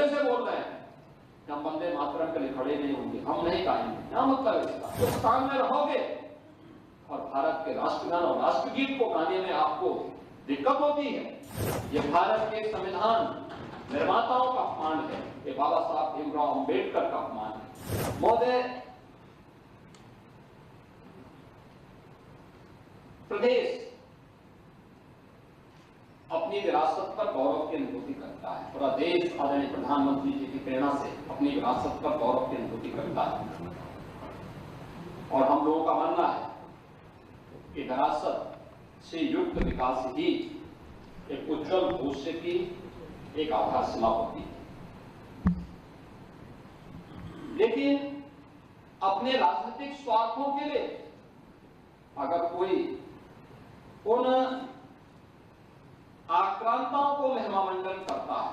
से बोल रहे हैं कि हम वंदे मातरम के लिए खड़े नहीं होंगे, हम नहीं गाएंगे। क्या मतलब है इसका? हिंदुस्तान में रहोगे और भारत के राष्ट्रगान और राष्ट्रगीत को गाने में आपको दिक्कत होती है, ये भारत के संविधान निर्माताओं का अपमान है, ये बाबा साहब भीमराव अंबेडकर का अपमान है। महोदय, प्रदेश अपनी विरासत पर गौरव की अनुभूति करता है, पूरा देश आदरणीय प्रधानमंत्री जी की प्रेरणा से अपनी विरासत पर गौरव की अनुभूति करता है। और हम लोगों का मानना है कि विरासत से युक्त विकास ही एक उज्जवल भविष्य की एक आधारशिला होती है। लेकिन अपने राजनीतिक स्वार्थों के लिए अगर कोई उन आक्रांताओं को महिमामंडन करता है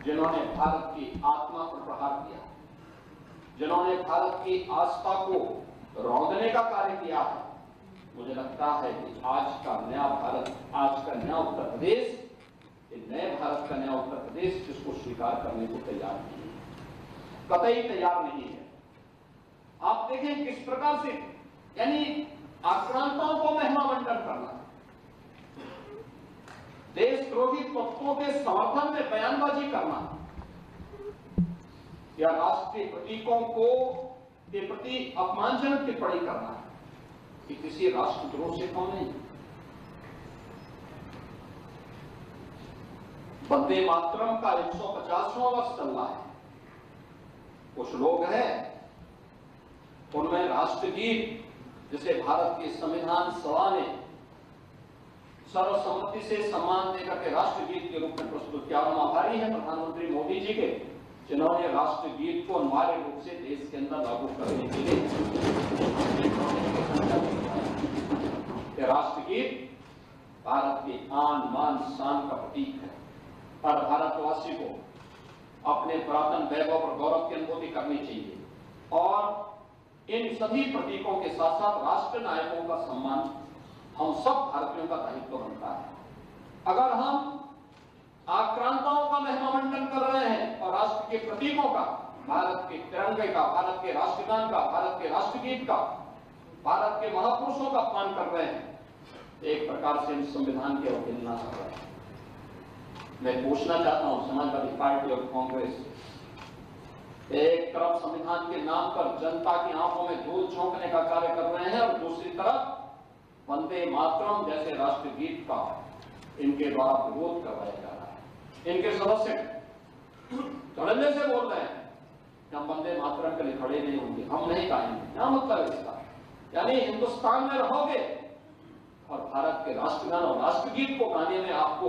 जिन्होंने भारत की आत्मा पर प्रहार किया, जिन्होंने भारत की आस्था को रौंदने का कार्य किया है, मुझे लगता है कि आज का नया भारत, आज का नया उत्तर प्रदेश, ये नए भारत का नया उत्तर प्रदेश जिसको स्वीकार करने को तैयार नहीं है, कतई तैयार नहीं है। आप देखें किस प्रकार से, यानी आक्रांताओं को महिमामंडन करना, देशद्रोही तत्वों के समर्थन में बयानबाजी करना या राष्ट्रीय प्रतीकों को के प्रति अपमानजनक टिप्पणी करना, कि किसी राष्ट्रद्रोह से कम नहीं। वंदे मातरम का 150वां वर्ष चल रहा है। कुछ लोग हैं उनमें राष्ट्रगीत जिसे भारत की संविधान सभा ने सर्वसम्मति से सम्मान देकर के राष्ट्रगीत के रूप में प्रस्तुत किया। हम आभारी हैं प्रधानमंत्री मोदी जी के, जिन्होंने राष्ट्रगीत को अनिवार्य रूप से देश के अंदर लागू करने के लिए राष्ट्रगीत भारत के आन बान शान का प्रतीक है। हर भारतवासी को अपने पुरातन वैभव पर गौरव की अनुभूति करनी चाहिए और इन सभी प्रतीकों के साथ साथ राष्ट्र नायकों का सम्मान हम सब भारतीयों का दायित्व बनता है। अगर हम आक्रांताओं का महिमामंडन कर रहे हैं और राष्ट्र के प्रतीकों का, भारत के तिरंगे का, भारत के राष्ट्रगान का, भारत के राष्ट्रगीत का, भारत के महापुरुषों का अपमान कर रहे हैं, एक प्रकार से हम संविधान की अवहेलना कर रहे हैं। मैं पूछना चाहता हूं समाजवादी पार्टी और कांग्रेस, एक तरफ संविधान के नाम पर जनता की आंखों में धूल झोंकने का कार्य कर रहे हैं और दूसरी तरफ वंदे मातरम जैसे राष्ट्रगीत का इनके द्वारा विरोध करवाया जा रहा है। इनके सदस्य धड़ल्ले से बोल रहे हैं कि हम वंदे मातरम के लिए खड़े नहीं होंगे, हम नहीं गाएंगे। क्या मतलब है इसका? यानी हिंदुस्तान में रहोगे और भारत के राष्ट्रगान और राष्ट्रगीत को गाने में आपको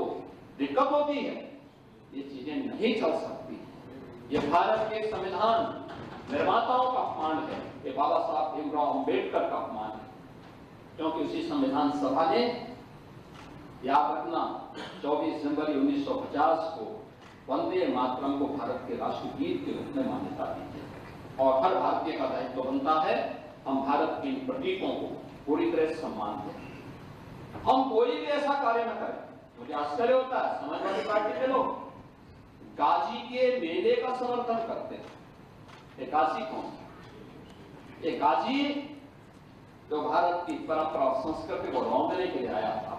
दिक्कत होती है, ये चीजें नहीं चल सकती। ये भारत के संविधान निर्माताओं का अपमान है, ये बाबा साहब भीमराव अंबेडकर का अपमान है, क्योंकि उसी संविधान सभा ने, याद रखना, 24 जनवरी 1950 को वंदे मातरम को भारत के राष्ट्रगीत के रूप में मान्यता दी है और हर भारतीय का दायित्व बनता है हम भारत के इन प्रतीकों को पूरी तरह सम्मान दें। हम कोई भी ऐसा कार्य न करें। मुझे आश्चर्य होता है समाजवादी पार्टी के लोग गाजी के मेले का समर्थन करते हैं। ये गाजी कौन? ये गाजी जो भारत की परंपरा और संस्कृति को रौंदने के लिए आया था,